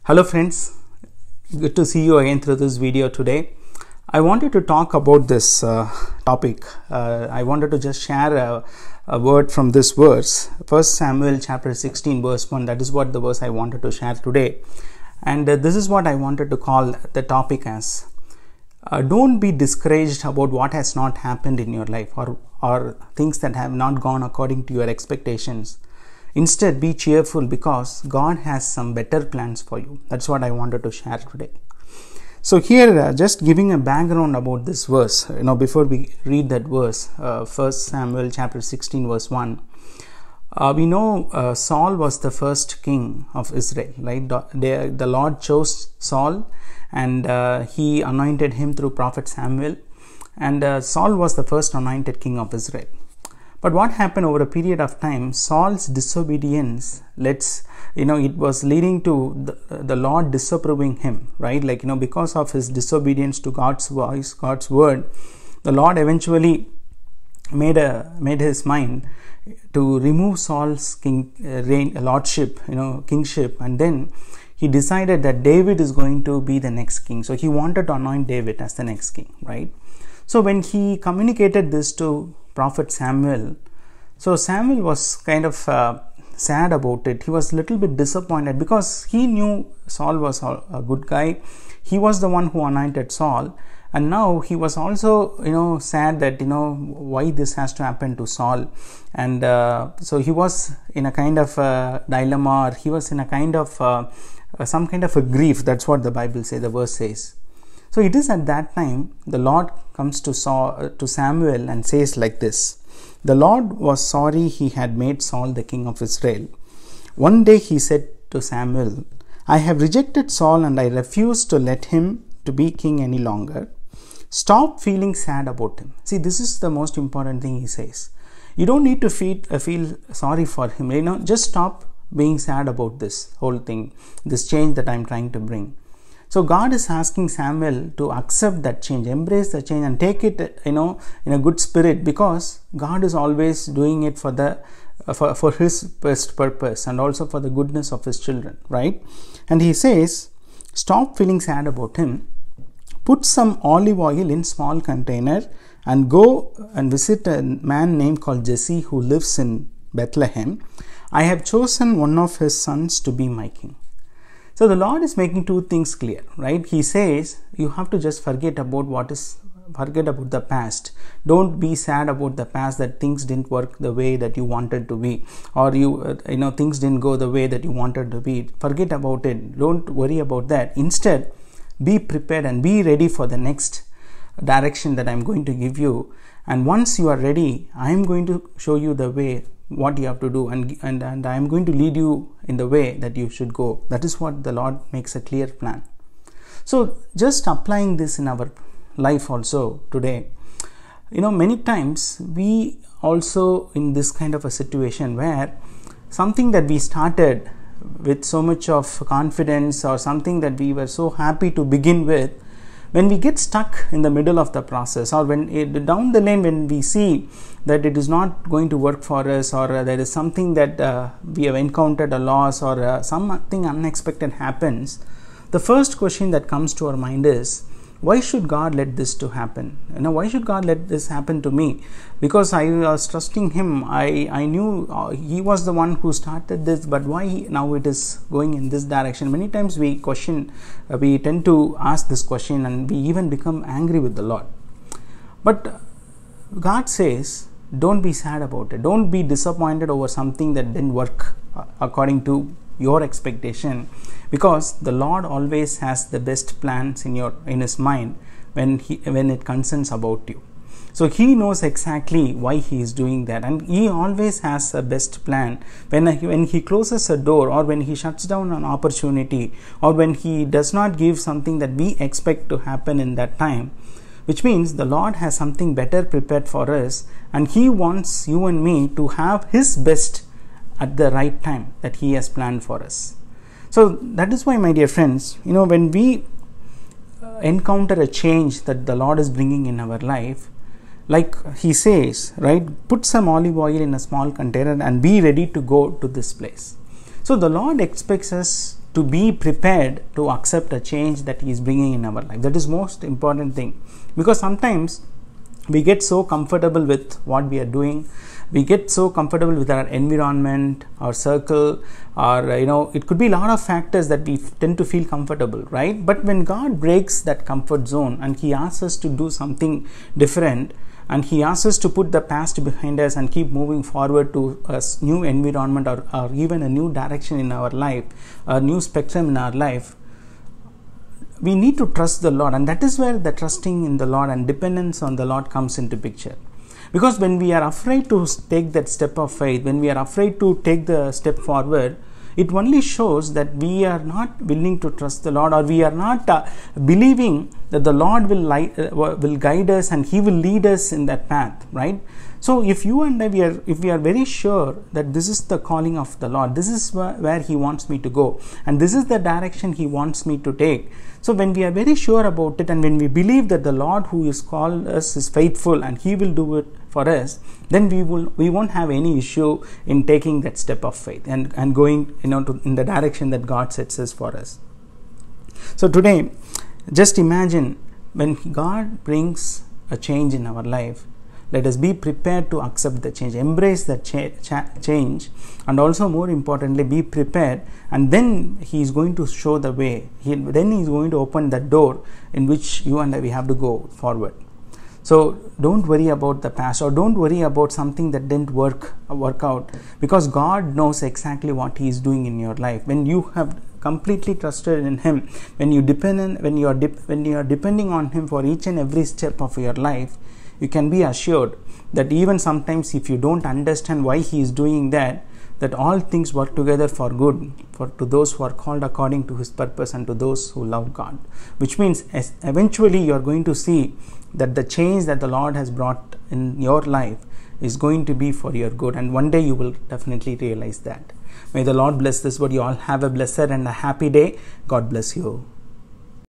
Hello friends, good to see you again through this video today. I wanted to talk about this topic. I wanted to just share a word from this verse, 1 Samuel chapter 16 verse 1. That is what the verse I wanted to share today. And this is what I wanted to call the topic as. Don't be discouraged about what has not happened in your life or things that have not gone according to your expectations. Instead, be cheerful because God has some better plans for you. That's what I wanted to share today. So here, just giving a background about this verse, before we read that verse, 1 Samuel chapter 16 verse 1, we know Saul was the first king of Israel, right? The Lord chose Saul and he anointed him through prophet Samuel, and Saul was the first anointed king of Israel. But what happened over a period of time, Saul's disobedience, it was leading to the Lord disapproving him, right? Because of his disobedience to God's voice, God's word, the Lord eventually made his mind to remove Saul's kingship, and then he decided that David is going to be the next king. So he wanted to anoint David as the next king, right? So when he communicated this to prophet Samuel, so Samuel was kind of sad about it. He was a little bit disappointed because he knew Saul was a good guy. He was the one who anointed Saul, and now he was also sad that why this has to happen to Saul. And so he was in a kind of dilemma, or he was in a kind of some kind of a grief. That's what the Bible says, the verse says. So it is at that time the Lord comes to Samuel and says like this: the Lord was sorry he had made Saul the king of Israel. One day he said to Samuel, I have rejected Saul and I refuse to let him to be king any longer. Stop feeling sad about him. See, this is the most important thing he says. You don't need to feel sorry for him. Just stop being sad about this whole thing, this change that I'm trying to bring. So God is asking Samuel to accept that change, embrace the change, and take it, in a good spirit, because God is always doing it for His best purpose and also for the goodness of His children, right? And He says, stop feeling sad about him. Put some olive oil in small container and go and visit a man named called Jesse who lives in Bethlehem. I have chosen one of his sons to be my king. So the Lord is making two things clear, right? He says you have to just forget about the past. Don't be sad about the past, that things didn't work the way that you wanted to be, or things didn't go the way that you wanted to be. Forget about it. Don't worry about that. Instead, be prepared and be ready for the next direction that I'm going to give you. And once you are ready, I'm going to show you the way, what you have to do, and I am going to lead you in the way that you should go. That is what the Lord makes a clear plan. So just applying this in our life also today, many times we also in this kind of a situation where something that we started with so much of confidence, or something that we were so happy to begin with, when we get stuck in the middle of the process, or down the lane when we see that it is not going to work for us, or there is something that we have encountered a loss, or something unexpected happens, the first question that comes to our mind is, why should God let this to happen? Why should God let this happen to me? Because I was trusting Him. I knew He was the one who started this, but why now it is going in this direction? Many times we tend to ask this question, and we even become angry with the Lord. But God says, don't be sad about it. Don't be disappointed over something that didn't work according to your expectation, because the Lord always has the best plans in His mind when it concerns about you. So He knows exactly why He is doing that, and He always has a best plan. When He closes a door, or when He shuts down an opportunity, or when He does not give something that we expect to happen in that time, which means the Lord has something better prepared for us, and He wants you and me to have His best at the right time that He has planned for us. So that is why, my dear friends, when we encounter a change that the Lord is bringing in our life, like He says, right, put some olive oil in a small container and be ready to go to this place. So the Lord expects us to be prepared to accept a change that he is bringing in our life. That is most important thing, because sometimes we get so comfortable with what we are doing, we get so comfortable with our environment, our circle, or it could be a lot of factors that we tend to feel comfortable, right? But when God breaks that comfort zone and he asks us to do something different, and he asks us to put the past behind us and keep moving forward to a new environment, or even a new direction in our life, a new spectrum in our life, we need to trust the Lord. And that is where the trusting in the Lord and dependence on the Lord comes into picture. Because when we are afraid to take that step of faith, when we are afraid to take the step forward, it only shows that we are not willing to trust the Lord, or we are not believing that the Lord will guide us and he will lead us in that path, right? So if you and I, if we are very sure that this is the calling of the Lord, this is where he wants me to go, and this is the direction he wants me to take. So when we are very sure about it, and when we believe that the Lord who is called us is faithful and he will do it for us, then we won't have any issue in taking that step of faith and going in the direction that God sets us for us. So today, just imagine when God brings a change in our life, let us be prepared to accept the change, embrace that change, and also more importantly be prepared, and then he is going to show the way. Then he is going to open that door in which you and I, we have to go forward. So don't worry about the past, or don't worry about something that didn't work out, because God knows exactly what he is doing in your life. When you have completely trusted in him, when you are depending on him for each and every step of your life, you can be assured that even sometimes if you don't understand why he is doing that all things work together for good to those who are called according to his purpose and to those who love God. Which means eventually you are going to see that the change that the Lord has brought in your life is going to be for your good, and one day you will definitely realize that. May the Lord bless this word. You all have a blessed and a happy day. God bless you.